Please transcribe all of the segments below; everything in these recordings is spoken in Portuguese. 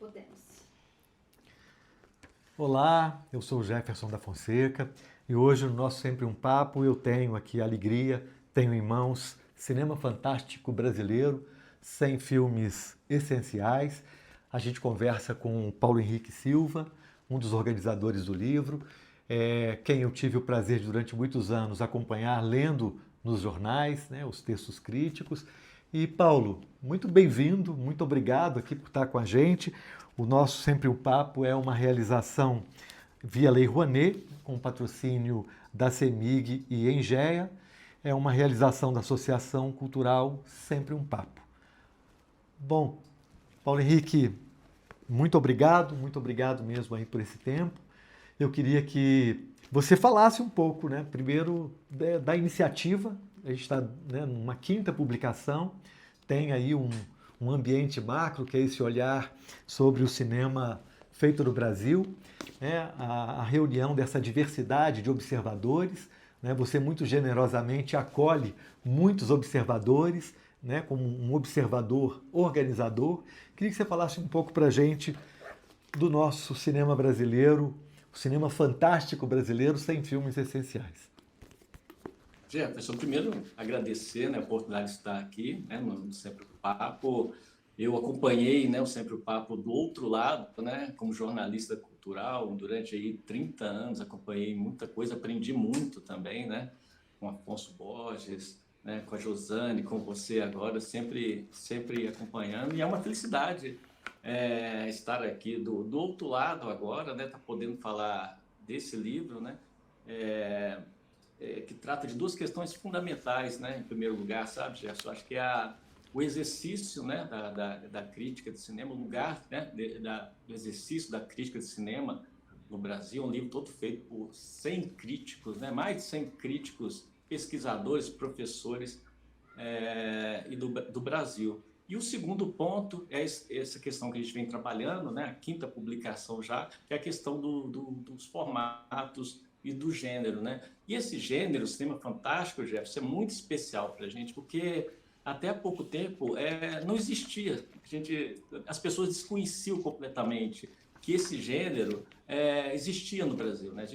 Podemos. Olá, eu sou o Jefferson da Fonseca e hoje no nosso Sempre um Papo eu tenho aqui a alegria, tenho em mãos Cinema Fantástico Brasileiro, 100 filmes essenciais. A gente conversa com o Paulo Henrique Silva, um dos organizadores do livro, quem eu tive o prazer de durante muitos anos acompanhar lendo nos jornais, né, os textos críticos. E Paulo, muito bem-vindo, muito obrigado aqui por estar com a gente. O nosso Sempre o Papo é uma realização via Lei Rouanet, com patrocínio da CEMIG e Engea. É uma realização da Associação Cultural Sempre um Papo. Bom, Paulo Henrique, muito obrigado mesmo aí por esse tempo. Eu queria que você falasse um pouco, né, primeiro da iniciativa. A gente está, né, numa quinta publicação, tem aí um ambiente macro, que é esse olhar sobre o cinema feito no Brasil, né, a reunião dessa diversidade de observadores, né, você muito generosamente acolhe muitos observadores, né, como um observador organizador. Queria que você falasse um pouco para a gente do nosso cinema brasileiro, o cinema fantástico brasileiro, 100 filmes essenciais. Jefferson, primeiro agradecer, né, a oportunidade de estar aqui, né, no Sempre o Papo. Eu acompanhei, né, o Sempre o Papo do outro lado, né, como jornalista cultural, durante aí 30 anos, acompanhei muita coisa, aprendi muito também, né, com Afonso Borges, né, com a Josane, com você agora, sempre acompanhando. E é uma felicidade estar aqui do outro lado agora, né, tá podendo falar desse livro, né, que trata de duas questões fundamentais, né? Em primeiro lugar, sabe, Gerson? Acho que é o exercício, né, da crítica de cinema, o lugar, né, do exercício da crítica de cinema no Brasil, um livro todo feito por 100 críticos, né? Mais de 100 críticos, pesquisadores, professores e do Brasil. E o segundo ponto é essa questão que a gente vem trabalhando, né? A quinta publicação já, que é a questão dos formatos e do gênero, né? E esse gênero, o cinema fantástico, Jefferson, é muito especial para a gente, porque até há pouco tempo não existia. As pessoas desconheciam completamente que esse gênero existia no Brasil, né?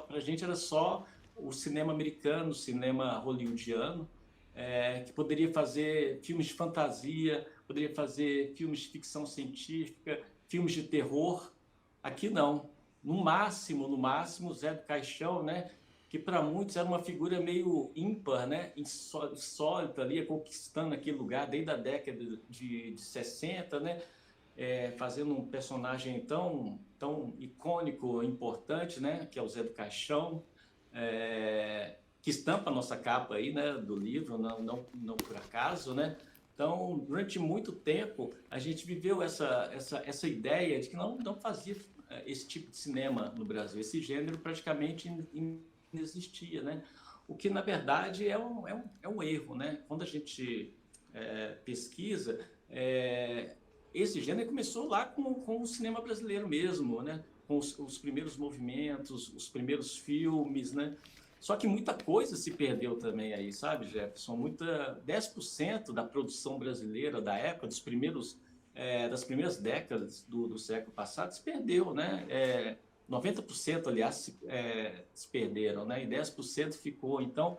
Para a gente era só o cinema americano, o cinema hollywoodiano, que poderia fazer filmes de fantasia, poderia fazer filmes de ficção científica, filmes de terror. Aqui não. No máximo, Zé do Caixão, né? Que para muitos era uma figura meio ímpar, né? Insólita ali, conquistando aquele lugar desde a década de 60, né? Fazendo um personagem tão icônico, importante, né? Que é o Zé do Caixão, que estampa a nossa capa aí, né? Do livro, não por acaso, né? Então, durante muito tempo, a gente viveu essa ideia de que não fazia esse tipo de cinema no Brasil. Esse gênero praticamente inexistia, né? O que, na verdade, é um erro, né? Quando a gente pesquisa, esse gênero começou lá com o cinema brasileiro mesmo, né? Com os primeiros movimentos, os primeiros filmes, né? Só que muita coisa se perdeu também aí, sabe, Jefferson? 10% da produção brasileira da época, das primeiras décadas do século passado, se perdeu, né? 90%, aliás, se perderam, né? E 10% ficou. Então,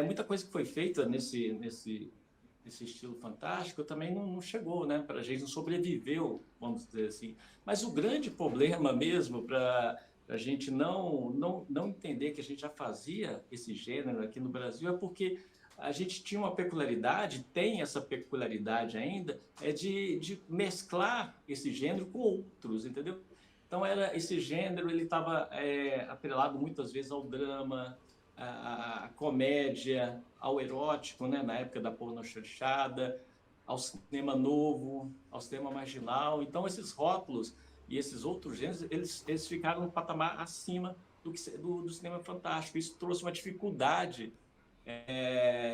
muita coisa que foi feita nesse estilo fantástico também não chegou, né? Para a gente, não sobreviveu, vamos dizer assim. Mas o grande problema mesmo para a gente não entender que a gente já fazia esse gênero aqui no Brasil é porque a gente tinha uma peculiaridade, tem essa peculiaridade ainda, de mesclar esse gênero com outros, entendeu? Então, esse gênero ele estava atrelado muitas vezes ao drama, à comédia, ao erótico, né? Na época da pornochanchada, ao cinema novo, ao cinema marginal. Então, esses rótulos e esses outros gêneros, eles ficaram no patamar acima do cinema fantástico. Isso trouxe uma dificuldade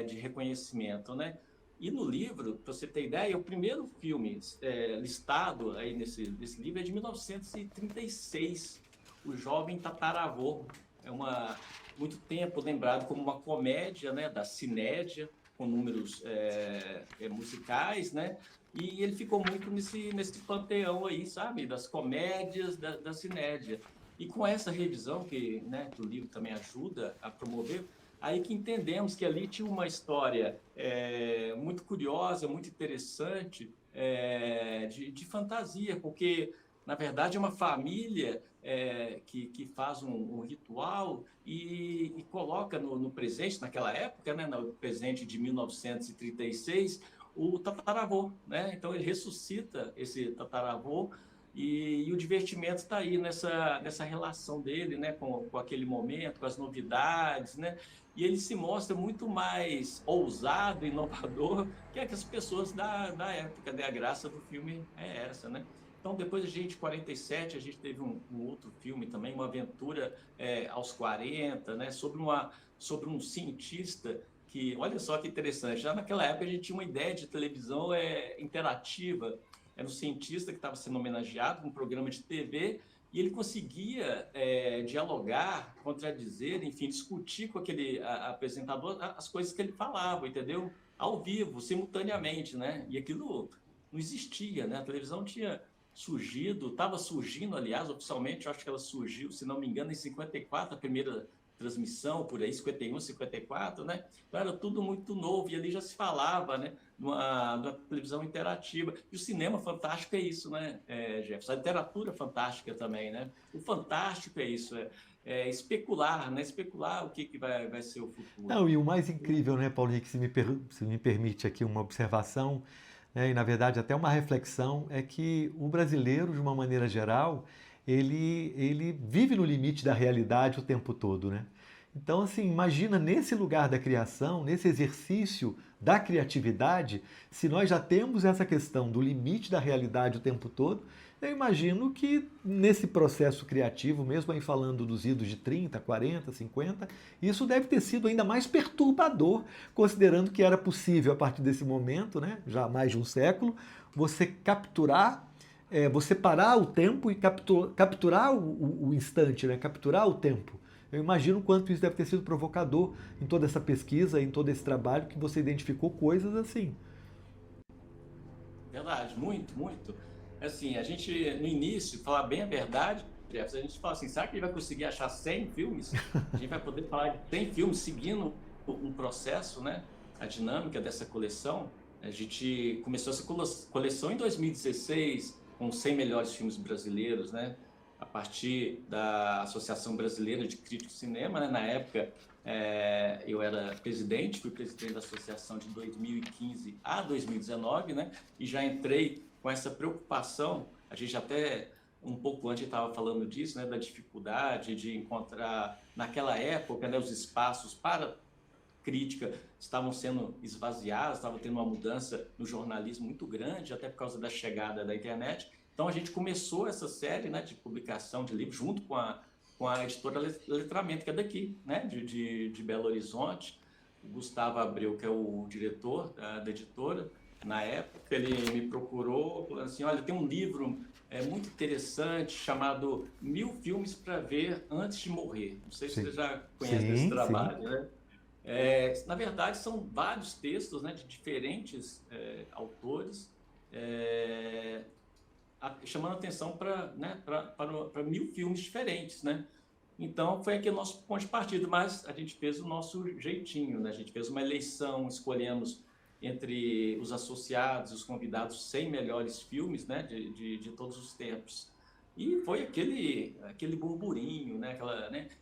de reconhecimento, né? E no livro, para você ter ideia, o primeiro filme listado aí nesse livro é de 1936, O Jovem Tataravô. Muito tempo lembrado como uma comédia, né, da Cinédia, com números musicais, né? E ele ficou muito nesse panteão aí, sabe? Das comédias, da cinédia. E com essa revisão que o livro também ajuda a promover, aí que entendemos que ali tinha uma história muito curiosa, muito interessante, de fantasia, porque, na verdade, é uma família que faz um ritual e coloca no presente, naquela época, né, no presente de 1936, o tataravô, né? Então ele ressuscita esse tataravô e o divertimento está aí nessa relação dele, né, com aquele momento, com as novidades, né? E ele se mostra muito mais ousado, inovador que as pessoas da época, né? A graça do filme é essa, né? Então, depois a gente, em 47, a gente teve um outro filme também, uma aventura aos 40, né? Sobre um cientista que, olha só que interessante, já naquela época a gente tinha uma ideia de televisão interativa, era um cientista que estava sendo homenageado num programa de TV e ele conseguia dialogar, contradizer, enfim, discutir com aquele apresentador as coisas que ele falava, entendeu? Ao vivo, simultaneamente, né? E aquilo não existia, né? A televisão tinha surgido, estava surgindo, aliás, oficialmente, eu acho que ela surgiu, se não me engano, em 54, a primeira transmissão, por aí, 51, 54, né? Então era tudo muito novo e ali já se falava, né? Numa televisão interativa. E o cinema fantástico é isso, né, Jefferson? A literatura fantástica também, né? O fantástico é isso, especular, né? Especular o que vai ser o futuro. Não, e o mais incrível, né, Paulo Henrique, se me permite aqui uma observação, né, e na verdade até uma reflexão, é que o brasileiro, de uma maneira geral, ele vive no limite da realidade o tempo todo, né? Então, assim, imagina nesse lugar da criação, nesse exercício da criatividade, se nós já temos essa questão do limite da realidade o tempo todo, eu imagino que nesse processo criativo, mesmo aí falando dos idos de 30, 40, 50, isso deve ter sido ainda mais perturbador, considerando que era possível, a partir desse momento, né, já há mais de um século, você capturar, você parar o tempo e capturar o instante, né, capturar o tempo. Eu imagino o quanto isso deve ter sido provocador em toda essa pesquisa, em todo esse trabalho, que você identificou coisas assim. Verdade, muito, muito. Assim, a gente, no início, falar bem a verdade, Jefferson, a gente fala assim, será que a gente vai conseguir achar 100 filmes? A gente vai poder falar de 100 filmes seguindo um processo, né? A dinâmica dessa coleção. A gente começou essa coleção em 2016, com os 100 melhores filmes brasileiros, né? A partir da Associação Brasileira de Críticos de Cinema, né? Na época, eu era presidente, fui presidente da associação de 2015 a 2019, né? E já entrei com essa preocupação, a gente até um pouco antes estava falando disso, né? Da dificuldade de encontrar, naquela época, né? Os espaços para crítica estavam sendo esvaziados, estava tendo uma mudança no jornalismo muito grande, até por causa da chegada da internet. Então a gente começou essa série, né, de publicação de livros junto com a editora Letramento, que é daqui, né, de Belo Horizonte. O Gustavo Abreu, que é o diretor da editora, na época ele me procurou, falando assim, olha, tem um livro muito interessante chamado 1000 Filmes para Ver Antes de Morrer. Não sei se você já conhece esse trabalho, sim, né? Na verdade, são vários textos, né, de diferentes autores, chamando atenção para, né, para 1000 filmes diferentes, né? Então, foi aqui o nosso ponto de partida, mas a gente fez o nosso jeitinho, né? A gente fez uma eleição, escolhemos entre os associados, os convidados, 100 melhores filmes, né, de todos os tempos. E foi aquele burburinho, né?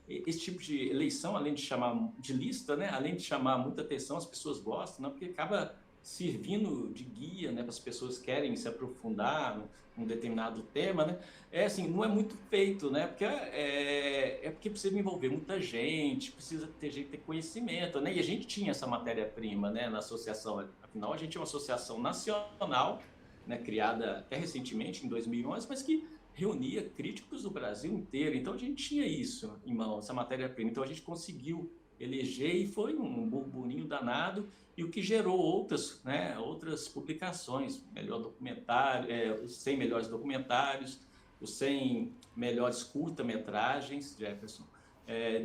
Esse tipo de eleição, além de chamar de lista, né? Além de chamar muita atenção, as pessoas gostam, né? Porque acaba servindo de guia, né? Para as pessoas que querem se aprofundar num determinado tema, né? Assim, não é muito feito, né? Porque precisa envolver muita gente, precisa ter gente ter conhecimento, né? E a gente tinha essa matéria-prima, né? Na associação, afinal a gente é uma associação nacional, né? Criada até recentemente, em 2011, mas que reunia críticos do Brasil inteiro. Então a gente tinha isso em mão, essa matéria-prima. Então a gente conseguiu eleger e foi um burburinho danado, e o que gerou outras, né, outras publicações, melhor documentário, os 100 melhores documentários, os 100 melhores curta-metragens, Jefferson.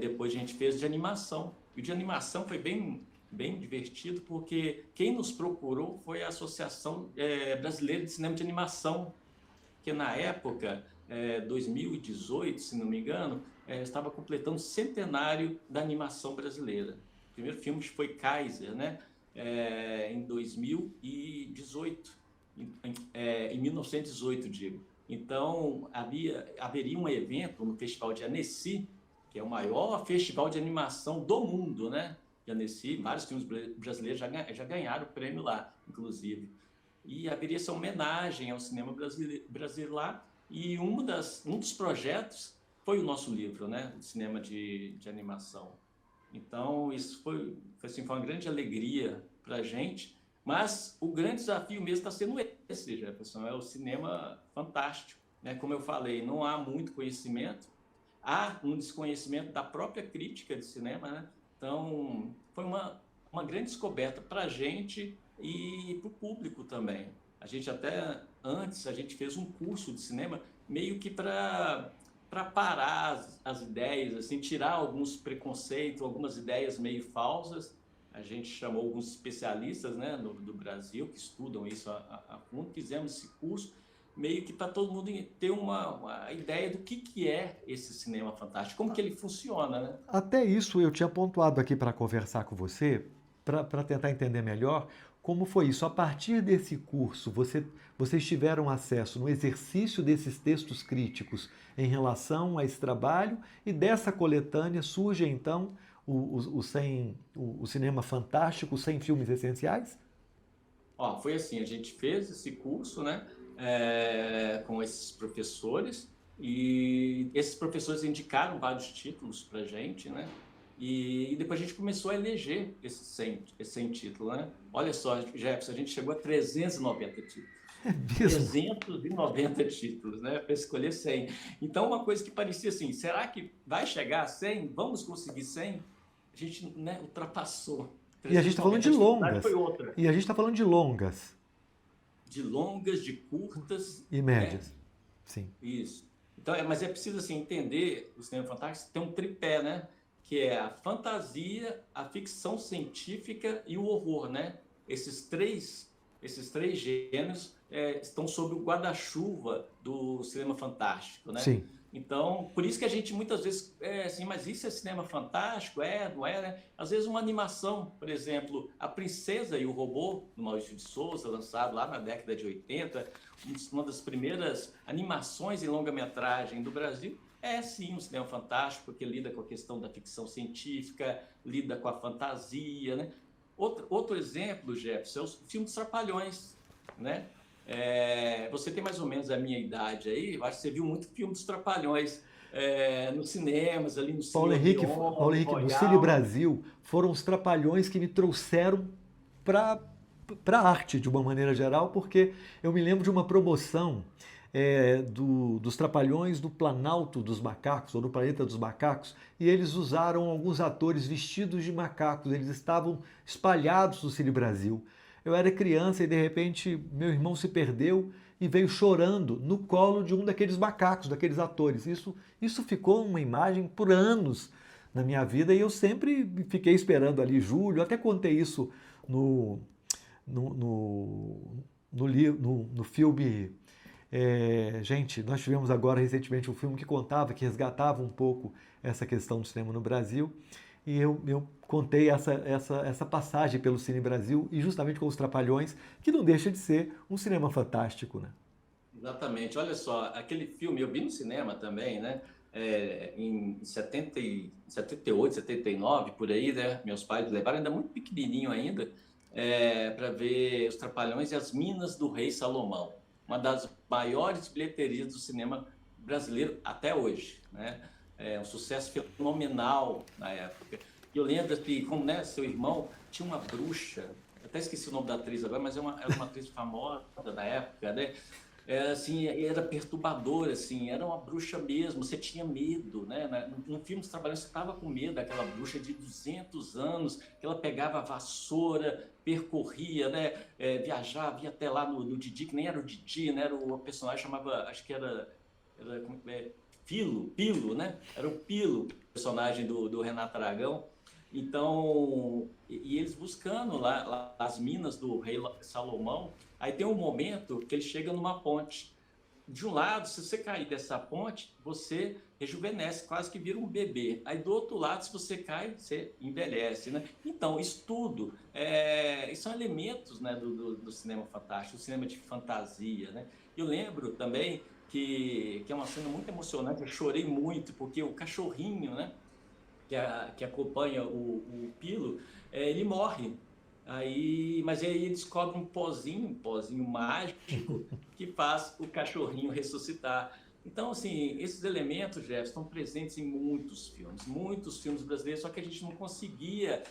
Depois a gente fez de animação. E o de animação foi bem bem divertido, porque quem nos procurou foi a Associação Brasileira de Cinema de Animação, que na época, 2018, se não me engano, estava completando o centenário da animação brasileira. O primeiro filme foi Kaiser, né? Em 2018, em 1918, digo. Então, haveria um evento no Festival de Annecy, que é o maior festival de animação do mundo, né? De Annecy, vários filmes brasileiros já ganharam o prêmio lá, inclusive. E haveria essa homenagem ao cinema brasileiro lá, e um dos projetos foi o nosso livro, né? De cinema de animação. Então, isso foi uma grande alegria para a gente, mas o grande desafio mesmo está sendo esse, Jefferson, é o cinema fantástico, né? Como eu falei, não há muito conhecimento, há um desconhecimento da própria crítica de cinema, né? Então, foi uma grande descoberta para a gente e para o público também. A gente fez um curso de cinema meio que para parar as ideias, assim, tirar alguns preconceitos, algumas ideias meio falsas. A gente chamou alguns especialistas, né, do Brasil que estudam isso a fundo, fizemos esse curso meio que para todo mundo ter uma ideia do que é esse cinema fantástico, como que ele funciona, né? Até isso eu tinha pontuado aqui para conversar com você, para tentar entender melhor como foi isso. A partir desse curso, vocês tiveram acesso no exercício desses textos críticos em relação a esse trabalho, e dessa coletânea surge então o cinema fantástico, os 100 filmes essenciais? Foi assim, a gente fez esse curso, né, com esses professores, e esses professores indicaram vários títulos para a gente, né, e depois a gente começou a eleger esses 100 títulos, né. Olha só, Jefferson, a gente chegou a 390 títulos. É mesmo? 390 títulos, né, para escolher 100. Então, uma coisa que parecia assim, será que vai chegar a 100? Vamos conseguir 100? A gente, né, ultrapassou. E a gente está falando de 390, a dificuldade foi longas. outra. E a gente está falando de longas De longas, de curtas, e né? médias. Sim. Isso. Então, mas é preciso assim, entender o cinema fantástico, tem um tripé, né? Que é a fantasia, a ficção científica e o horror, né? Esses três gêneros estão sob o guarda-chuva do cinema fantástico, né? Sim. Então, por isso que a gente muitas vezes assim, mas isso é cinema fantástico? Não é, né? Às vezes uma animação, por exemplo, A Princesa e o Robô, do Maurício de Souza, lançado lá na década de 80, uma das primeiras animações em longa-metragem do Brasil, é sim um cinema fantástico, porque lida com a questão da ficção científica, lida com a fantasia, né? Outro exemplo, Jefferson, é o filme dos Trapalhões, né? Você tem mais ou menos a minha idade aí, eu acho que você viu muito filme dos Trapalhões nos cinemas, ali no Paulo Cine Henrique, Odeon, Paulo no Henrique, no Cine Royal. Brasil foram os Trapalhões que me trouxeram para a arte de uma maneira geral, porque eu me lembro de uma promoção dos Trapalhões do Planalto dos Macacos, ou do Planeta dos Macacos, e eles usaram alguns atores vestidos de macacos, eles estavam espalhados no Cine Brasil. Eu era criança e de repente meu irmão se perdeu e veio chorando no colo de um daqueles macacos, daqueles atores. Isso ficou uma imagem por anos na minha vida, e eu sempre fiquei esperando ali julho, até contei isso no, no, no, no filme. Gente, nós tivemos agora recentemente um filme que contava, que resgatava um pouco essa questão do cinema no Brasil, e eu contei essa passagem pelo Cine Brasil, e justamente com os Trapalhões, que não deixa de ser um cinema fantástico, né? Exatamente. Olha só, aquele filme eu vi no cinema também, né? Em 78, 79, por aí, né? Meus pais levaram, ainda muito pequenininho ainda, para ver Os Trapalhões e as Minas do Rei Salomão, uma das maiores bilheterias do cinema brasileiro até hoje, né? Um sucesso fenomenal na época. E eu lembro que, como, né, seu irmão tinha uma bruxa, eu até esqueci o nome da atriz agora, mas era uma atriz famosa da época, né? Assim, era perturbador, assim, era uma bruxa mesmo, você tinha medo, né? No filme dos Trapalhões, você estava com medo daquela bruxa de 200 anos, que ela pegava a vassoura, percorria, né? Viajava, ia até lá no Didi, que nem era o Didi, né? Era o personagem, chamava, acho que era Pilo, né? Era o Pilo, personagem do Renato Aragão. Então, e eles buscando lá as minas do rei Salomão, aí tem um momento que ele chega numa ponte. De um lado, se você cair dessa ponte, você rejuvenesce, quase que vira um bebê. Aí do outro lado, se você cai, você envelhece, né? Então, isso tudo são elementos, né, do cinema fantástico, do cinema de fantasia, né? Eu lembro também que é uma cena muito emocionante, eu chorei muito, porque o cachorrinho, né, que acompanha o Pilo, ele morre. Mas aí ele descobre um pozinho mágico, que faz o cachorrinho ressuscitar. Então, assim, esses elementos, Jeff, estão presentes em muitos filmes brasileiros, só que a gente não conseguia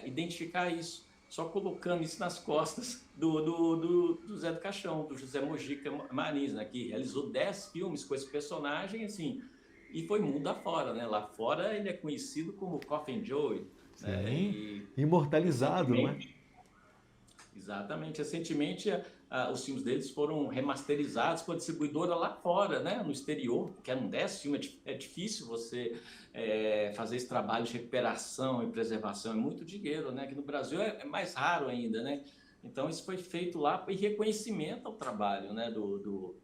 identificar isso, só colocando isso nas costas do Zé do Caixão, do José Mojica Marins, né, que realizou 10 filmes com esse personagem, assim, e foi mundo afora, né? Lá fora ele é conhecido como Coffin Joe, né? Sim, E imortalizado, não é? recentemente, exatamente, recentemente os filmes deles foram remasterizados por distribuidora lá fora, né? No exterior, que eram 10 filmes, é difícil você fazer esse trabalho de recuperação e preservação, é muito dinheiro, né? Aqui no Brasil é mais raro ainda, né? Então isso foi feito lá e reconhecimento ao trabalho, né? Do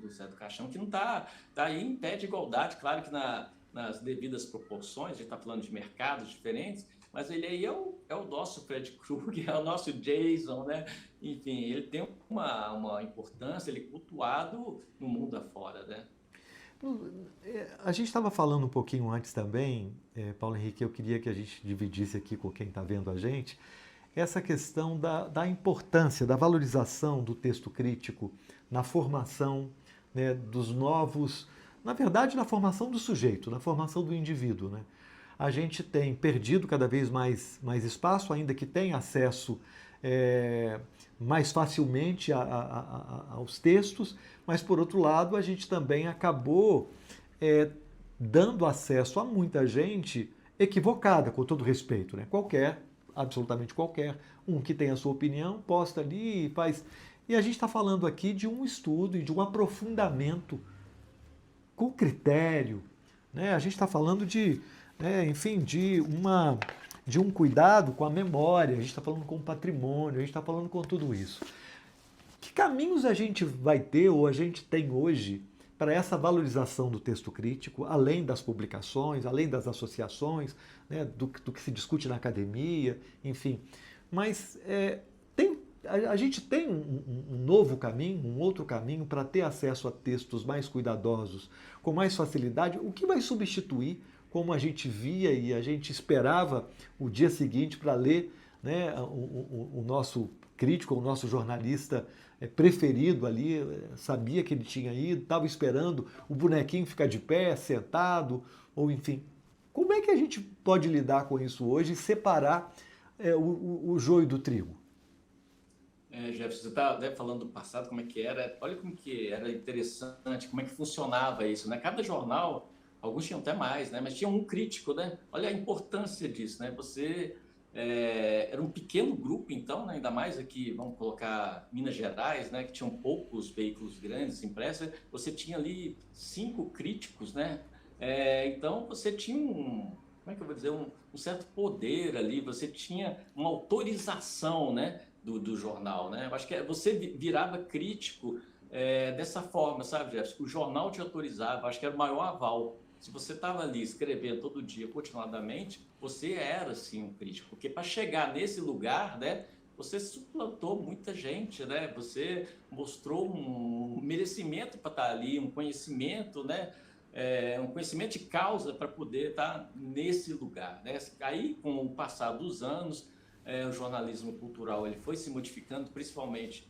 Zé do Caixão, que não está aí em pé de igualdade, claro que nas devidas proporções, a gente está falando de mercados diferentes, mas ele aí é o nosso Fred Krueger, é o nosso Jason, né? Enfim, ele tem uma importância, ele é cultuado no mundo afora, né? A gente estava falando um pouquinho antes também, Paulo Henrique, eu queria que a gente dividisse aqui com quem está vendo a gente, essa questão da importância, da valorização do texto crítico na formação, né, dos novos, na verdade, na formação do sujeito, na formação do indivíduo, né? A gente tem perdido cada vez mais espaço, ainda que tenha acesso é, mais facilmente aos textos, mas por outro lado a gente também acabou dando acesso a muita gente equivocada, com todo respeito, né? Absolutamente qualquer, um que tem a sua opinião, posta ali e faz. E a gente está falando aqui de um estudo e de um aprofundamento com critério, né? A gente está falando enfim, de um cuidado com a memória, a gente está falando com o patrimônio, a gente está falando com tudo isso. Que caminhos a gente vai ter ou a gente tem hoje para essa valorização do texto crítico, além das publicações, além das associações, né, do que se discute na academia, enfim. Mas a gente tem um novo caminho, um outro caminho para ter acesso a textos mais cuidadosos, com mais facilidade, o que vai substituir como a gente via e a gente esperava o dia seguinte para ler, né, o nosso crítico, o nosso jornalista preferido ali, sabia que ele tinha ido, estava esperando o bonequinho ficar de pé, sentado, ou enfim. Como é que a gente pode lidar com isso hoje e separar o joio do trigo? Jefferson, você está falando do passado, como é que era, olha como que era interessante, como é que funcionava isso, né? Cada jornal, alguns tinham até mais, né? Mas tinha um crítico, né? Olha a importância disso, né? Era um pequeno grupo, então, né? Ainda mais aqui, vamos colocar Minas Gerais, né? Que tinham poucos veículos grandes impressos, você tinha ali 5 críticos, né? Então, você tinha como é que eu vou dizer, um certo poder ali, você tinha uma autorização, né? Do jornal, né? Eu acho que você virava crítico dessa forma, sabe, Jefferson? O jornal te autorizava, acho que era o maior aval. Se você estava ali escrevendo todo dia, continuadamente, você era, sim, um crítico. Porque para chegar nesse lugar, né, você suplantou muita gente, né? Você mostrou um merecimento para estar ali, um conhecimento, né? Um conhecimento de causa para poder estar nesse lugar, né? Aí, com o passar dos anos, o jornalismo cultural ele foi se modificando, principalmente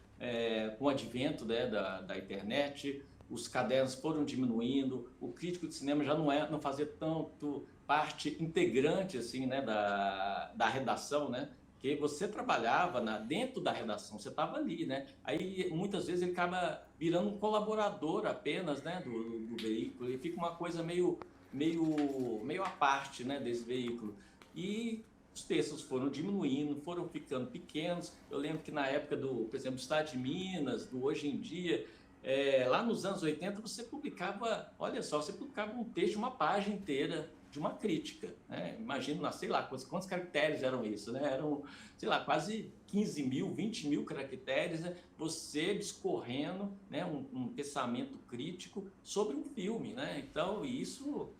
com o advento, né, da internet. Os cadernos foram diminuindo, o crítico de cinema já não fazia tanto parte integrante assim, né, da redação, né? Que você trabalhava dentro da redação, você estava ali, né? Aí muitas vezes ele acaba virando um colaborador apenas, né, do veículo, e fica uma coisa meio à parte, né, desse veículo. E os textos foram diminuindo, foram ficando pequenos. Eu lembro que na época por exemplo, do Estado de Minas, do Hoje em Dia, lá nos anos 80, você publicava, olha só, você publicava um texto, uma página inteira de uma crítica, né? Imagina, sei lá, quantos caracteres eram isso, né? Eram, sei lá, quase 15 mil, 20 mil caracteres, né? Você discorrendo, né, um pensamento crítico sobre um filme, né? Então, isso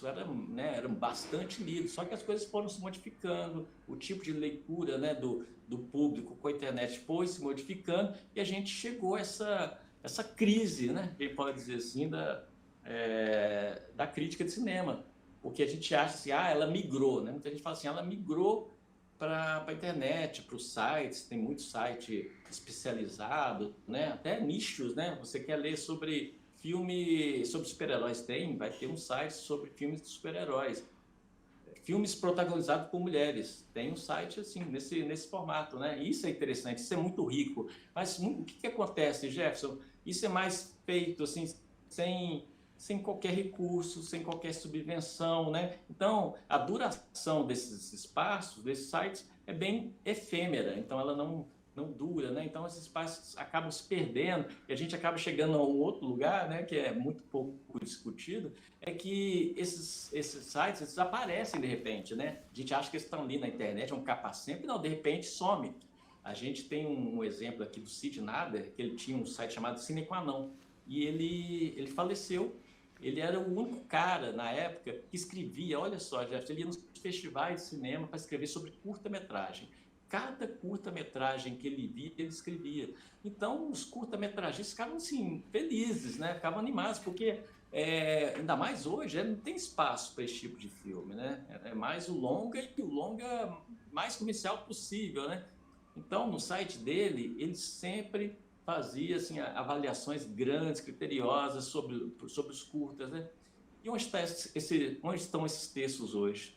era, né, era bastante lido, só que as coisas foram se modificando, o tipo de leitura, né, do público com a internet foi se modificando e a gente chegou a essa crise, né, a gente pode dizer assim, da crítica de cinema, porque a gente acha assim, ela migrou, né? Muita gente fala assim, ela migrou para a internet, para os sites, tem muito site especializado, né? Até nichos, né? Você quer ler sobre filme sobre super-heróis, vai ter um site sobre filmes de super-heróis. Filmes protagonizados por mulheres, tem um site assim, nesse formato, né? Isso é interessante, isso é muito rico. Mas o que acontece, Jefferson? Isso é mais feito assim, sem qualquer recurso, sem qualquer subvenção, né? Então, a duração desses espaços, desses sites, é bem efêmera, então ela não dura, né? Então esses espaços acabam se perdendo e a gente acaba chegando a um outro lugar, né, que é muito pouco discutido, é que esses sites desaparecem de repente, né? A gente acha que eles estão ali na internet, é um capa-sempre, não, de repente some. A gente tem um exemplo aqui do Sid Nader, que ele tinha um site chamado Cine Qua Non, e ele faleceu. Ele era o único cara, na época, que escrevia, olha só, Jeff, ele ia nos festivais de cinema para escrever sobre curta-metragem. Cada curta-metragem que ele via, ele escrevia. Então, os curta-metragistas ficavam, assim, felizes, né? Ficavam animados, porque, ainda mais hoje, não tem espaço para esse tipo de filme, né? É mais o longa e o longa mais comercial possível, né? Então, no site dele, ele sempre fazia assim, avaliações grandes, criteriosas sobre os curtas, né? E onde estão esses textos hoje?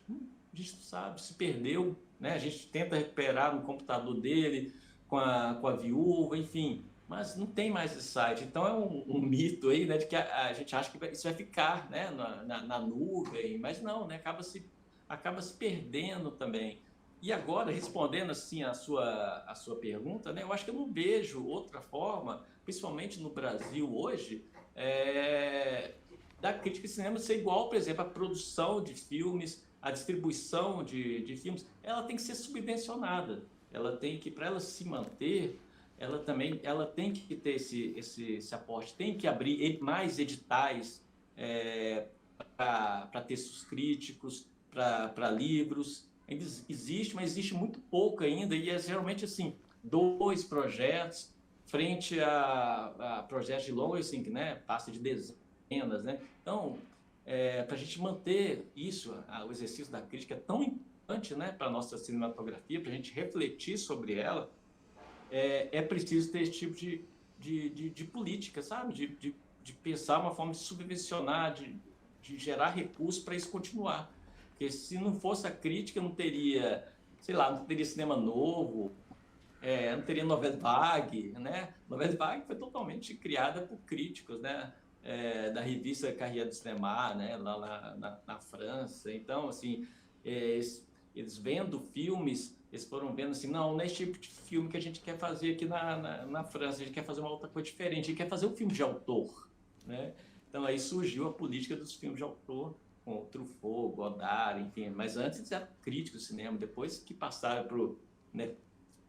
A gente não sabe, se perdeu, né? A gente tenta recuperar no computador dele, com a viúva, enfim, mas não tem mais esse site. Então é um mito aí, né, de que a gente acha que isso vai ficar, né, na nuvem, mas não, né? Acaba se perdendo também. E agora, respondendo assim a sua pergunta, né, eu acho que eu não vejo outra forma, principalmente no Brasil hoje, da crítica de cinema ser igual, por exemplo, a produção de filmes, a distribuição de filmes, ela tem que ser subvencionada. Ela tem que, para ela se manter, ela tem que ter esse aporte, tem que abrir mais editais para textos críticos, para livros. Ainda existe, mas existe muito pouco ainda, e é geralmente assim, 2 projetos frente a projetos de longa, assim, né, passa de dezenas, né? Então, para a gente manter isso, o exercício da crítica é tão importante, né, para a nossa cinematografia, para a gente refletir sobre ela, é preciso ter esse tipo de política, sabe? De pensar uma forma de subvencionar, de gerar recursos para isso continuar. Porque se não fosse a crítica, não teria, sei lá, não teria cinema novo, não teria Nouvelle Vague, né? Nouvelle Vague foi totalmente criada por críticos, né? Da revista Carrière du Cinéma, né? Lá na França. Então, assim, eles vendo filmes, eles foram vendo assim, não é esse tipo de filme que a gente quer fazer aqui na França, a gente quer fazer uma outra coisa diferente, a gente quer fazer um filme de autor, né? Então, aí surgiu a política dos filmes de autor, com Truffaut, Godard, enfim, mas antes eles eram críticos do cinema, depois que passaram pro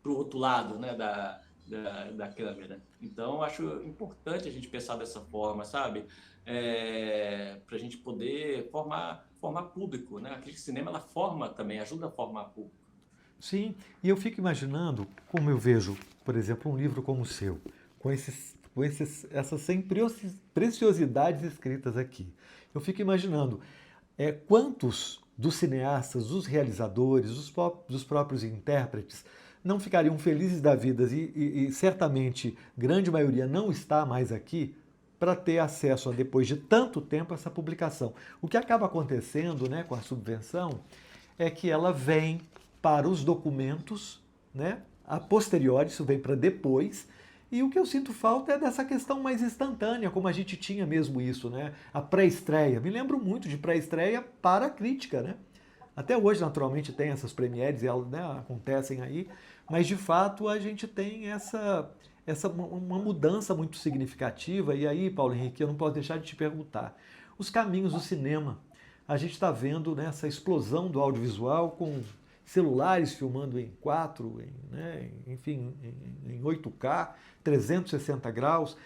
outro lado, né, da câmera. Então, acho importante a gente pensar dessa forma, sabe? Para a gente poder formar público, né? A crítica de cinema, ela forma também, ajuda a formar público. Sim, e eu fico imaginando como eu vejo, por exemplo, um livro como o seu, com essas 100 preciosidades escritas aqui. Eu fico imaginando quantos dos cineastas, dos realizadores, dos próprios intérpretes não ficariam felizes da vida e certamente grande maioria não está mais aqui para ter acesso, depois de tanto tempo, a essa publicação. O que acaba acontecendo, né, com a subvenção é que ela vem para os documentos, né, a posteriori, isso vem para depois. E o que eu sinto falta é dessa questão mais instantânea, como a gente tinha mesmo isso, né? A pré-estreia. Me lembro muito de pré-estreia para a crítica, né? Até hoje, naturalmente, tem essas premieres, elas, né, acontecem aí, mas de fato a gente tem uma mudança muito significativa. E aí, Paulo Henrique, eu não posso deixar de te perguntar: os caminhos do cinema. a gente está vendo, né, essa explosão do audiovisual com celulares filmando em 4, né, enfim, em 8K, 360 graus,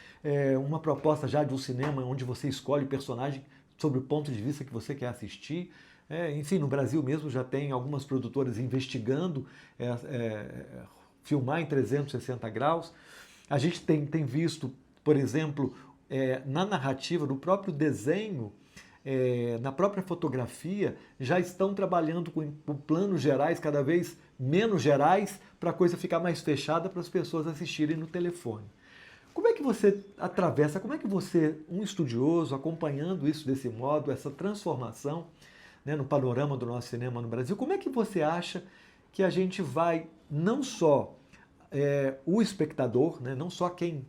uma proposta já de um cinema onde você escolhe o personagem sobre o ponto de vista que você quer assistir. Enfim, no Brasil mesmo já tem algumas produtoras investigando filmar em 360 graus. A gente tem visto, por exemplo, na narrativa, no próprio desenho, na própria fotografia, já estão trabalhando com planos gerais, cada vez menos gerais, para a coisa ficar mais fechada para as pessoas assistirem no telefone. Como é que você atravessa, como é que você, um estudioso, acompanhando isso desse modo, essa transformação, né, no panorama do nosso cinema no Brasil, como é que você acha que a gente vai, não só o espectador, né, não só quem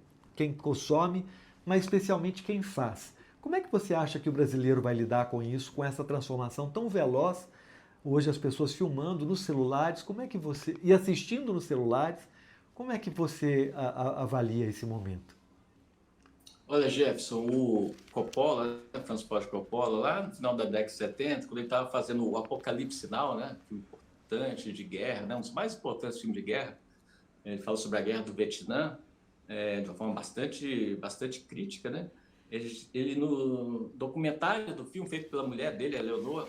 consome, mas especialmente quem faz? Como é que você acha que o brasileiro vai lidar com isso, com essa transformação tão veloz? Hoje as pessoas filmando nos celulares, como é que você, e assistindo nos celulares, como é que você avalia esse momento? Olha, Jefferson, o Coppola, Francis Ford Coppola, lá no final da década de 70, quando ele estava fazendo o Apocalipse Now, né, filme importante de guerra, né, um dos mais importantes filmes de guerra, ele fala sobre a guerra do Vietnã, de uma forma bastante crítica, né? Ele no documentário do filme feito pela mulher dele, a Leonor,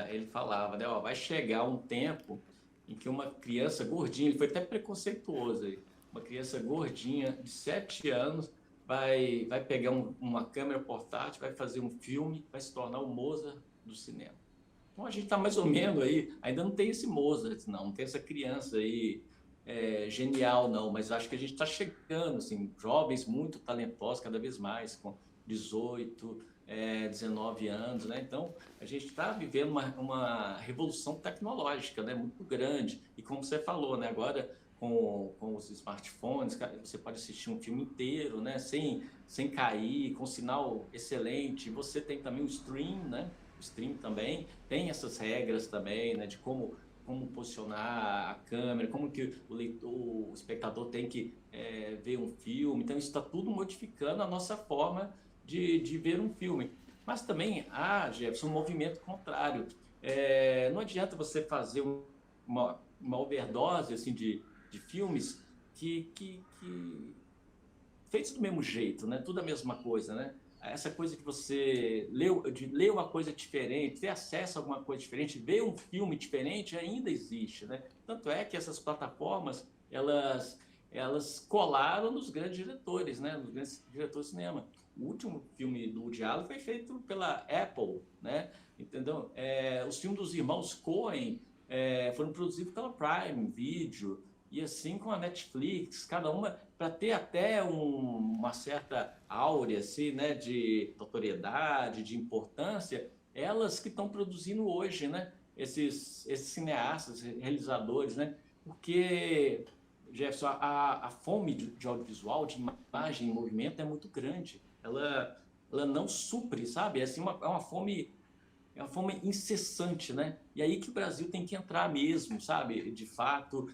ele falava, né, vai chegar um tempo em que uma criança gordinha, ele foi até preconceituoso aí, uma criança gordinha de 7 anos vai pegar uma câmera portátil, vai fazer um filme, vai se tornar o Mozart do cinema. Então a gente está mais ou menos aí, ainda não tem esse Mozart, não tem essa criança aí genial, não, mas acho que a gente está chegando, assim, jovens muito talentosos, cada vez mais, com 18, 19 anos, né? Então, a gente está vivendo uma revolução tecnológica, né? Muito grande. E como você falou, né? Agora, com os smartphones, você pode assistir um filme inteiro, né? Sem cair, com sinal excelente. Você tem também o stream, né? O stream também tem essas regras também, né? De como posicionar a câmera, como que o espectador tem que ver um filme. Então, isso está tudo modificando a nossa forma de ver um filme. Mas também há, Jefferson, um movimento contrário. Não adianta você fazer uma overdose assim, de filmes que feitos do mesmo jeito, né? Tudo a mesma coisa, né? Essa coisa de você ler uma coisa diferente, ter acesso a alguma coisa diferente, ver um filme diferente ainda existe, né? Tanto é que essas plataformas, elas colaram nos grandes diretores, né? Nos grandes diretores de cinema. O último filme do Woody Allen foi feito pela Apple, né? Entendeu? Os filmes dos irmãos Coen foram produzidos pela Prime Video, e assim com a Netflix, cada uma para ter até uma certa áurea assim, né, de notoriedade, de importância, elas que estão produzindo hoje, né, esses cineastas, realizadores, né, porque, Jefferson, a fome de audiovisual, de imagem em movimento é muito grande, ela não supre, sabe, é assim, uma fome... É uma fome incessante, né? E aí que o Brasil tem que entrar mesmo, sabe? De fato,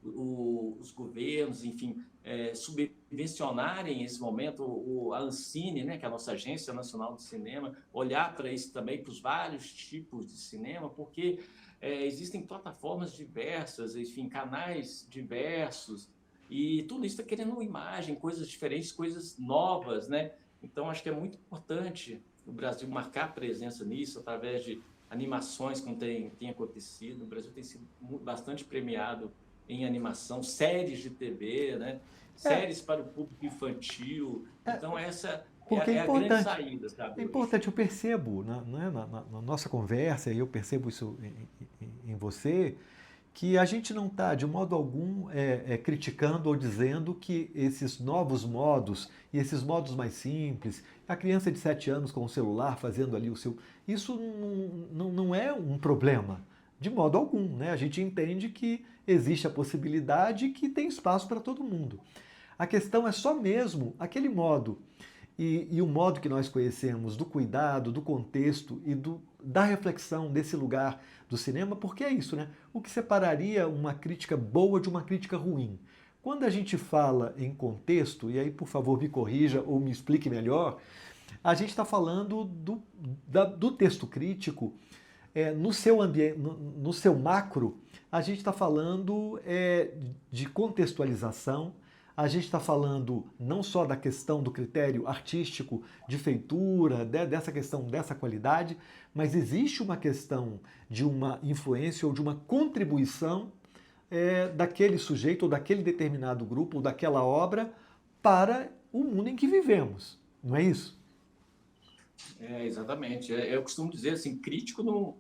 os governos, enfim, subvencionarem esse momento, a Ancine, né? Que é a nossa Agência Nacional de Cinema, olhar para isso também, para os vários tipos de cinema, porque existem plataformas diversas, enfim, canais diversos, e tudo isso está querendo imagem, coisas diferentes, coisas novas, né? Então, acho que é muito importante o Brasil marcar presença nisso, através de animações, como tem acontecido. O Brasil tem sido bastante premiado em animação, séries de TV, né? Séries para o público infantil. Então, essa Porque é a grande saída, sabe? É importante, eu percebo na nossa conversa, e eu percebo isso em você, que a gente não está, de modo algum, criticando ou dizendo que esses novos modos, e esses modos mais simples, a criança de 7 anos com o celular fazendo ali o seu... Isso não é um problema, de modo algum, né? A gente entende que existe a possibilidade e que tem espaço para todo mundo. A questão é só mesmo aquele modo, e o modo que nós conhecemos do cuidado, do contexto e da reflexão desse lugar do cinema, porque é isso, né? O que separaria uma crítica boa de uma crítica ruim? Quando a gente fala em contexto, e aí por favor me corrija ou me explique melhor, a gente está falando do texto crítico, no seu ambiente, no seu macro, a gente está falando de contextualização, a gente está falando não só da questão do critério artístico, de feitura, dessa questão, dessa qualidade, mas existe uma questão de uma influência ou de uma contribuição daquele sujeito ou daquele determinado grupo ou daquela obra para o mundo em que vivemos, não é isso? Exatamente. Eu costumo dizer assim, crítico não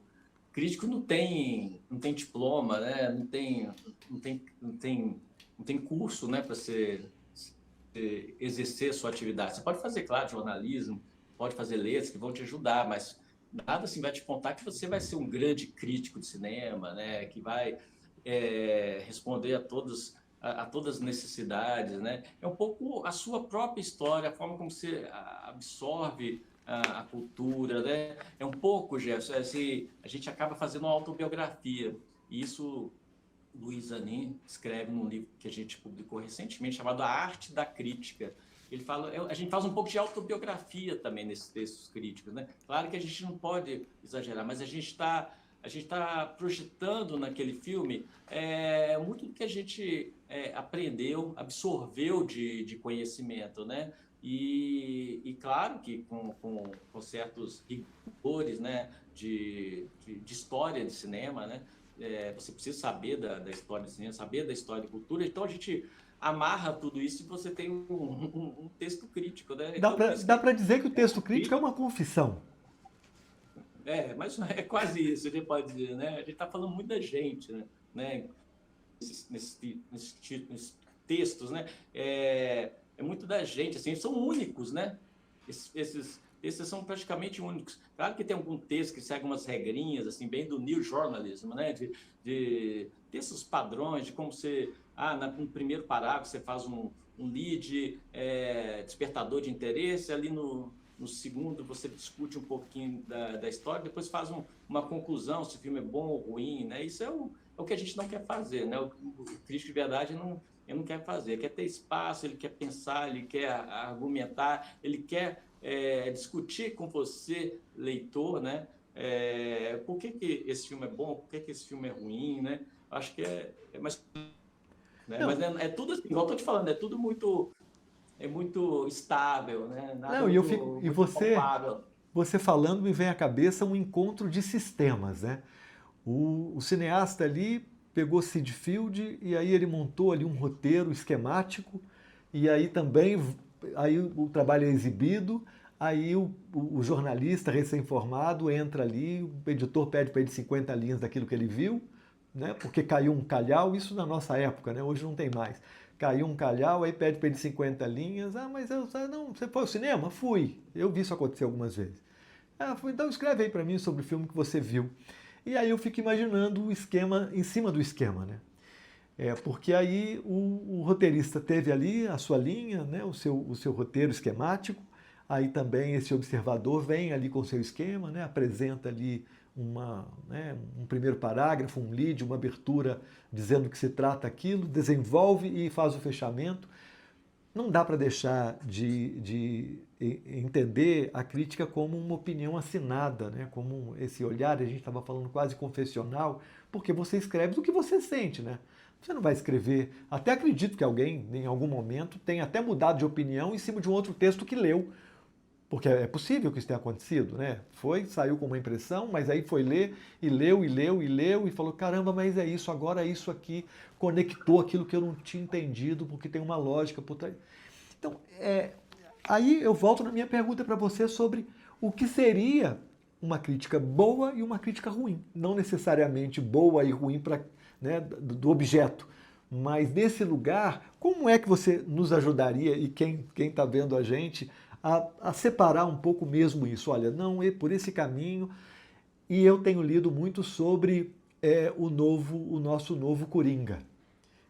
tem diploma, né? Não tem curso, né, para exercer a sua atividade. Você pode fazer, claro, jornalismo, pode fazer letras que vão te ajudar, mas nada assim vai te contar que você vai ser um grande crítico de cinema, né, que vai responder a todas as necessidades, né? É um pouco a sua própria história, a forma como você absorve a cultura, né? É um pouco, Gerson, assim, a gente acaba fazendo uma autobiografia. E isso Luiz Zanin escreve num livro que a gente publicou recentemente, chamado A Arte da Crítica. Ele fala, a gente faz um pouco de autobiografia também nesses textos críticos, né? Claro que a gente não pode exagerar, mas a gente tá projetando naquele filme muito do que a gente aprendeu, absorveu de conhecimento, né? E claro que com certos rigores, né, de história de cinema, né? Você precisa saber da história do cinema, saber da história de cultura. Então a gente amarra tudo isso e você tem um texto crítico, né? Dá Então por para isso dá que para dizer que o texto crítico é uma confissão. mas é quase isso, a gente pode dizer, né? A gente está falando muito da gente, né? Nesses textos, né? É muito da gente, assim, são únicos, né? Esses são praticamente únicos. Claro que tem algum texto que segue umas regrinhas, assim, bem do new journalism, né? De textos padrões, de como você... no primeiro parágrafo você faz um lead, despertador de interesse, ali no segundo você discute um pouquinho da história, depois faz uma conclusão, se o filme é bom ou ruim, né? Isso é o que a gente não quer fazer, né? O crítico de verdade ele não quer fazer, ele quer ter espaço, ele quer pensar, ele quer argumentar, ele quer discutir com você, leitor, né? Por que esse filme é bom, por que esse filme é ruim, né? Acho que mais, né? Mas Não, é tudo assim, igual eu tô te falando, é tudo muito estável, né? Nada não, e eu fico, muito, e muito palpável. você falando me vem à cabeça um encontro de sistemas, né? O cineasta ali pegou Sid Field e aí ele montou ali um roteiro esquemático e aí também aí o trabalho é exibido, aí o jornalista recém-formado entra ali, o editor pede para ele 50 linhas daquilo que ele viu, né? Porque caiu um calhau, isso na nossa época, né? Hoje não tem mais. Caiu um calhau, aí pede para ele 50 linhas. Mas não, você foi ao cinema? Fui. Eu vi isso acontecer algumas vezes. Então escreve aí para mim sobre o filme que você viu. E aí eu fico imaginando o esquema em cima do esquema, né? Porque aí o roteirista teve ali a sua linha, né, o seu roteiro esquemático, aí também esse observador vem ali com o seu esquema, né, apresenta ali um primeiro parágrafo, um lead, uma abertura dizendo que se trata aquilo, desenvolve e faz o fechamento. Não dá para deixar de entender a crítica como uma opinião assinada, né? Como esse olhar, a gente estava falando quase confessional, porque você escreve do que você sente, né? Você não vai escrever. Até acredito que alguém, em algum momento, tenha até mudado de opinião em cima de um outro texto que leu. Porque é possível que isso tenha acontecido, né? Saiu com uma impressão, mas aí foi ler e leu e leu e leu e falou: caramba, mas é isso, agora isso aqui conectou aquilo que eu não tinha entendido, porque tem uma lógica por trás. Então, aí eu volto na minha pergunta para você sobre o que seria uma crítica boa e uma crítica ruim. Não necessariamente boa e ruim né, do objeto, mas nesse lugar, como é que você nos ajudaria, e quem está vendo a gente, a separar um pouco mesmo isso? Olha, não é por esse caminho, e eu tenho lido muito sobre o nosso novo Coringa.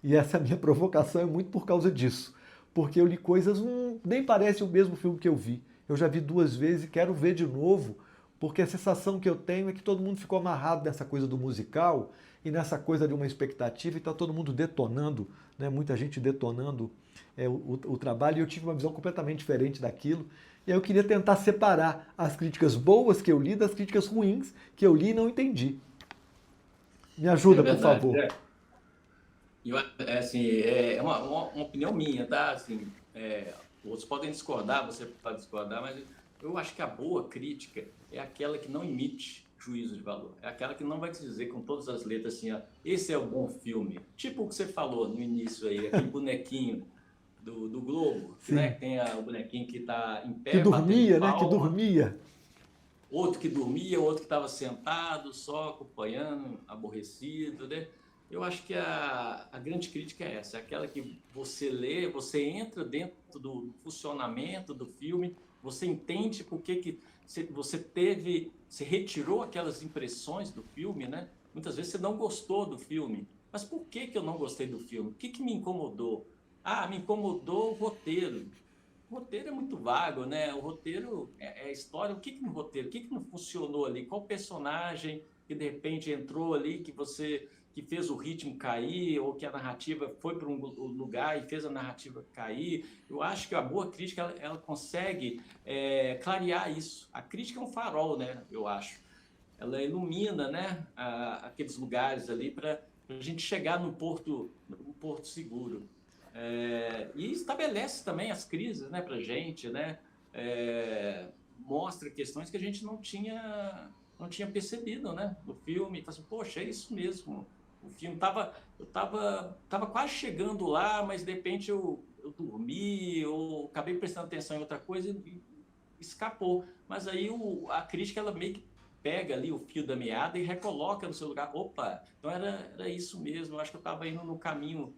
E essa minha provocação é muito por causa disso. Porque eu li coisas, nem parece o mesmo filme que eu vi. Eu já vi 2 vezes e quero ver de novo, porque a sensação que eu tenho é que todo mundo ficou amarrado nessa coisa do musical e nessa coisa de uma expectativa e está todo mundo detonando, né? Muita gente detonando o trabalho, e eu tive uma visão completamente diferente daquilo. E aí eu queria tentar separar as críticas boas que eu li das críticas ruins que eu li e não entendi. Me É ajuda, por verdade. favor. Assim, é uma opinião minha, tá? Assim, outros podem discordar, você pode discordar, mas eu acho que a boa crítica é aquela que não emite juízo de valor. É aquela que não vai te dizer com todas as letras assim, ó, esse é o bom filme. Tipo o que você falou no início aí, aquele bonequinho do Globo, que, né, Sim. tem o bonequinho que está em Que pé, batendo dormia, né? Que palma, dormia. outro que dormia, outro que estava sentado, só acompanhando, aborrecido, né? Eu acho que a grande crítica é essa, é aquela que você lê, você entra dentro do funcionamento do filme, você entende por que você teve, você retirou aquelas impressões do filme, né? Muitas vezes você não gostou do filme, mas por que eu não gostei do filme? O que me incomodou? Ah, me incomodou o roteiro. O roteiro é muito vago, né? O roteiro é a história. O que no roteiro? O que não funcionou ali? Qual personagem que de repente entrou ali que fez o ritmo cair ou que a narrativa foi para um lugar e fez a narrativa cair? Eu acho que a boa crítica ela consegue clarear isso. A crítica é um farol, né? Eu acho. Ela ilumina, né? Aqueles lugares ali para a gente chegar no porto seguro. E estabelece também as crises, né, para gente, né? Mostra questões que a gente não tinha percebido, né, no filme. Então, assim, poxa, é isso mesmo. O filme tava quase chegando lá, mas de repente eu dormi, ou acabei prestando atenção em outra coisa e escapou. Mas aí a crítica ela meio que pega ali o fio da meada e recoloca no seu lugar. Opa, então era isso mesmo. Eu acho que eu estava indo no caminho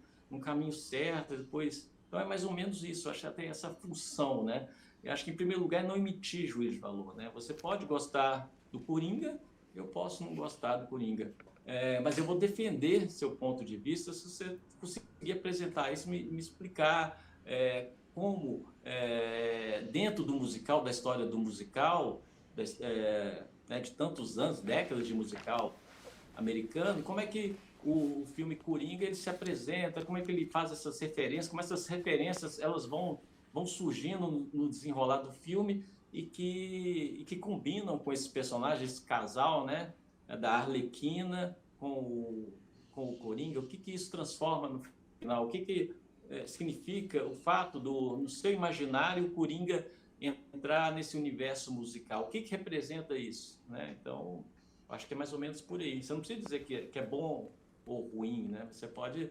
certo. Depois, então é mais ou menos isso. Eu acho que tem essa função, né? Eu acho que em primeiro lugar é não emitir juízo de valor, né? Você pode gostar do Coringa, eu posso não gostar do Coringa. Mas eu vou defender seu ponto de vista se você conseguir apresentar isso, me explicar como, dentro do musical, da história do musical, né, de tantos anos, décadas de musical americano, como é que o filme Coringa ele se apresenta, como é que ele faz essas referências, como essas referências elas vão surgindo no desenrolar do filme e que combinam com esses personagens, esse casal, né, da Arlequina com o Coringa, o que isso transforma no final, o que significa o fato no seu imaginário, o Coringa entrar nesse universo musical. O que representa isso? Né? Então, acho que é mais ou menos por aí. Você não precisa dizer que é bom ou ruim, né? Você pode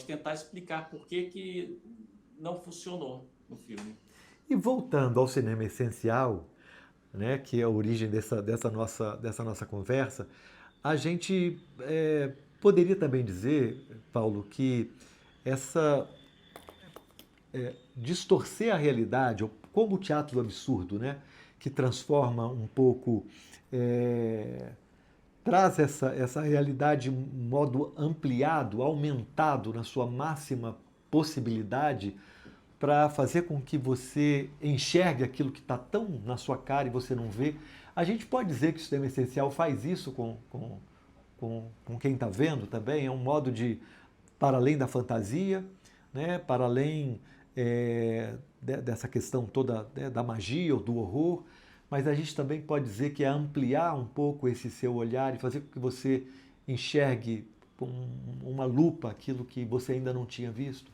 tentar explicar por que não funcionou no filme. E voltando ao cinema essencial, né, que é a origem dessa nossa conversa, a gente poderia também dizer, Paulo, que essa distorcer a realidade, como o teatro do absurdo, né, que transforma um pouco, traz essa realidade de um modo ampliado, aumentado na sua máxima possibilidade, para fazer com que você enxergue aquilo que está tão na sua cara e você não vê. A gente pode dizer que o sistema essencial faz isso com quem está vendo também, é um modo de, para além da fantasia, né, para além dessa questão toda, né, da magia ou do horror, mas a gente também pode dizer que é ampliar um pouco esse seu olhar e fazer com que você enxergue com uma lupa aquilo que você ainda não tinha visto.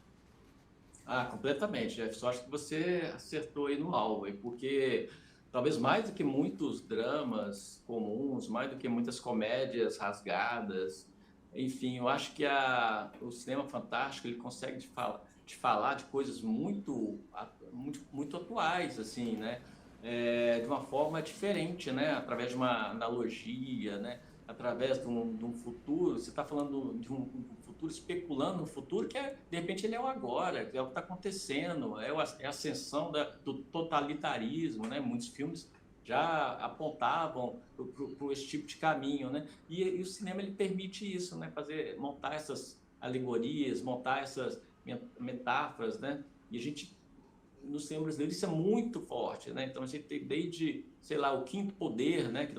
Ah, completamente, Jefferson. Acho que você acertou aí no alvo, aí, porque talvez mais do que muitos dramas comuns, mais do que muitas comédias rasgadas, enfim, eu acho que o cinema fantástico ele consegue te falar de coisas muito atuais, assim, né? De uma forma diferente, né? Através de uma analogia, né? Através de um futuro. Você está falando de um futuro, especulando no futuro que de repente ele é o agora, que é o que está acontecendo, é a ascensão do totalitarismo, né? Muitos filmes já apontavam para esse tipo de caminho, né? E o cinema ele permite isso, né? Montar essas alegorias, montar essas metáforas, né? E a gente no cinema brasileiro isso é muito forte, né? Então a gente tem desde, sei lá, O Quinto Poder, né? Que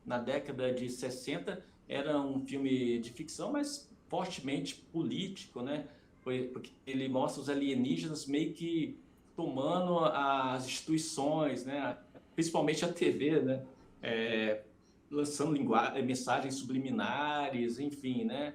na década de 60 era um filme de ficção, mas fortemente político, né? Porque ele mostra os alienígenas meio que tomando as instituições, né? Principalmente a TV, né? Lançando mensagens subliminares, enfim, né?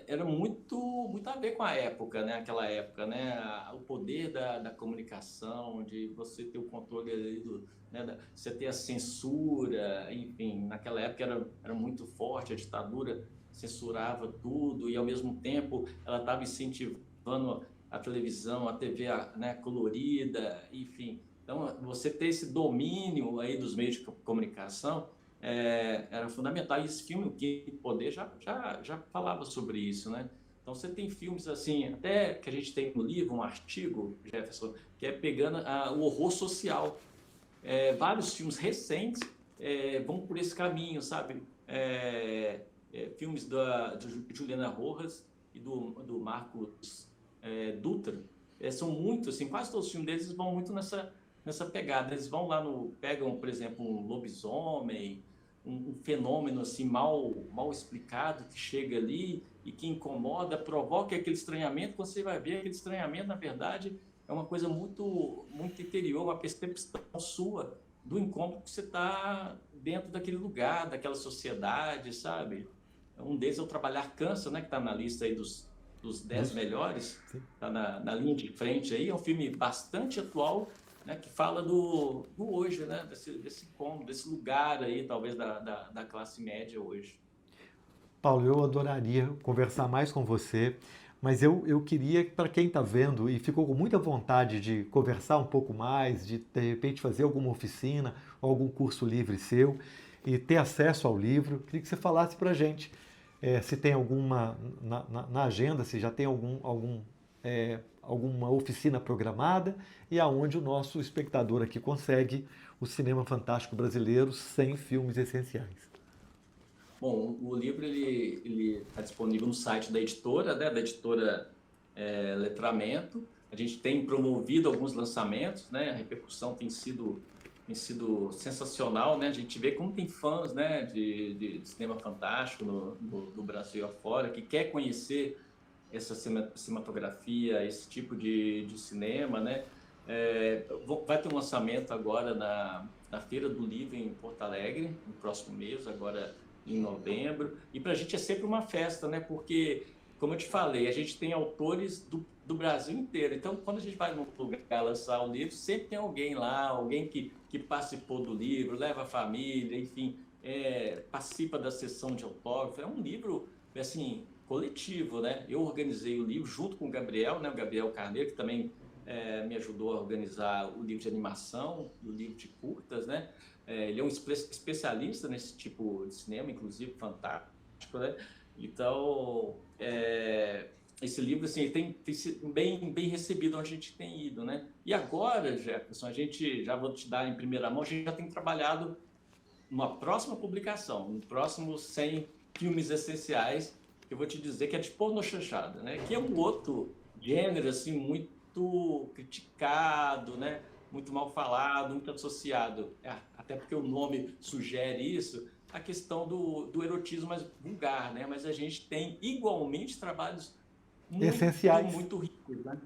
Era muito a ver com a época, né? Aquela época, né? O poder da comunicação, de você ter o controle ali né? Você ter a censura, enfim, naquela época era muito forte, a ditadura censurava tudo e, ao mesmo tempo, ela estava incentivando a televisão, a TV, né? Colorida, enfim. Então, você ter esse domínio aí dos meios de comunicação era fundamental. E esse filme, O Quinto Poder, já falava sobre isso, né? Então, você tem filmes assim, até que a gente tem no livro, um artigo, Jefferson, que é pegando o horror social. Vários filmes recentes vão por esse caminho, sabe? Filmes de Juliana Rojas e do Marcos Dutra, são muito, assim, quase todos os filmes deles vão muito nessa pegada. Eles vão lá pegam, por exemplo, um lobisomem, um fenômeno assim mal explicado que chega ali e que incomoda, provoca aquele estranhamento. Quando você vai ver, aquele estranhamento, na verdade, é uma coisa muito interior, uma percepção sua do incômodo que você está dentro daquele lugar, daquela sociedade, sabe? Um deles é o Trabalhar Cansa, né, que está na lista aí dos 10 melhores, está na linha de frente aí. É um filme bastante atual, né, que fala do hoje, né, desse cômodo, desse lugar aí, talvez, da classe média hoje. Paulo, eu adoraria conversar mais com você, mas eu queria, para quem está vendo e ficou com muita vontade de conversar um pouco mais, de repente fazer alguma oficina ou algum curso livre seu e ter acesso ao livro, queria que você falasse para a gente se tem alguma na agenda, se já tem alguma oficina programada e aonde o nosso espectador aqui consegue o cinema fantástico brasileiro sem filmes essenciais. Bom, o livro ele está disponível no site da editora, né, da editora Letramento. A gente tem promovido alguns lançamentos, né, a repercussão tem sido sensacional, né? A gente vê como tem fãs, né, de cinema fantástico no Brasil afora, que quer conhecer essa cinematografia, esse tipo de cinema, né? Vai ter um lançamento agora na Feira do Livro em Porto Alegre, no próximo mês, agora em novembro. E para a gente é sempre uma festa, né? Porque, como eu te falei, a gente tem autores do Brasil inteiro. Então, quando a gente vai num lugar lançar um livro, sempre tem alguém lá, alguém que participou do livro, leva a família, enfim, participa da sessão de autógrafo. É um livro, assim, coletivo, né? Eu organizei o livro junto com o Gabriel, né? O Gabriel Carneiro, que também me ajudou a organizar o livro de animação, o livro de curtas, né? Ele é um especialista nesse tipo de cinema, inclusive fantástico, né? Então, esse livro assim, tem sido bem recebido onde a gente tem ido, né? E agora, Jefferson, a gente, já vou te dar em primeira mão, a gente já tem trabalhado numa próxima publicação, no próximo 100 filmes essenciais, que eu vou te dizer que é de pornochanchada, né? Que é um outro gênero, assim, muito criticado, né? Muito mal falado, muito associado, até porque o nome sugere isso, a questão do erotismo mais vulgar, né? Mas a gente tem igualmente trabalhos Essenciais. muito ricos, né?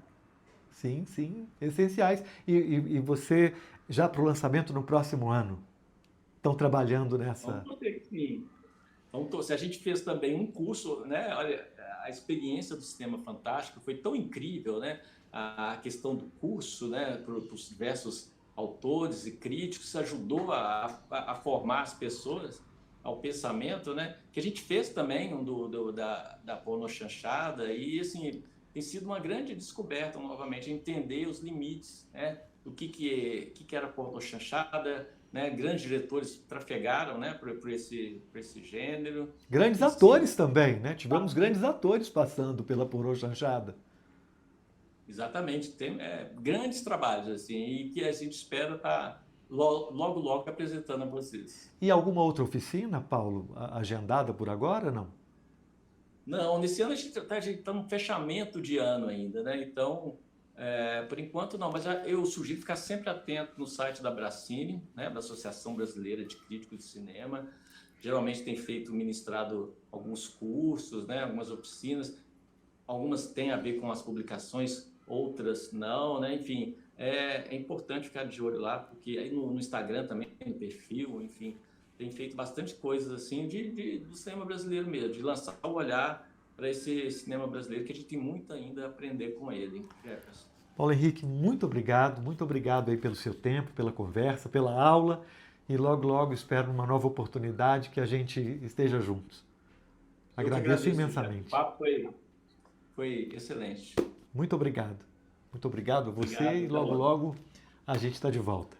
Sim, sim, essenciais. E você, já para o lançamento no próximo ano, estão trabalhando nessa. Vamos ter que sim. Se a gente fez também um curso, né? Olha, a experiência do Cinema Fantástico foi tão incrível, né? A questão do curso, né? Para os diversos autores e críticos, ajudou a formar as pessoas ao pensamento, né? Que a gente fez também da pornochanchada e, assim, tem sido uma grande descoberta, novamente, entender os limites, né? Do que era pornochanchada, né? Grandes diretores trafegaram, né? por esse gênero. Grandes E sim, atores também, né? Tivemos grandes atores passando pela pornochanchada. exatamente, tem grandes trabalhos assim, e que a gente espera estar logo apresentando a vocês. E alguma outra oficina, Paulo, agendada por agora, não? Não, nesse ano a gente está no fechamento de ano ainda, né? Então, por enquanto não, mas eu sugiro ficar sempre atento no site da Bracine, né? Da Associação Brasileira de Críticos de Cinema. Geralmente tem ministrado alguns cursos, né? Algumas oficinas. Algumas têm a ver com as publicações outras não, né? Enfim, é importante ficar de olho lá, porque aí no Instagram também, no perfil, enfim, tem feito bastante coisas assim do cinema brasileiro mesmo, de lançar o olhar para esse cinema brasileiro, que a gente tem muito ainda a aprender com ele, hein, Jefferson? Paulo Henrique, muito obrigado aí pelo seu tempo, pela conversa, pela aula e logo, logo espero uma nova oportunidade que a gente esteja juntos. Eu que Agradeço agradeço, Jefferson. O imensamente. papo foi excelente. Muito obrigado. Muito obrigado a você Obrigado, e até logo, logo. logo a gente está de volta.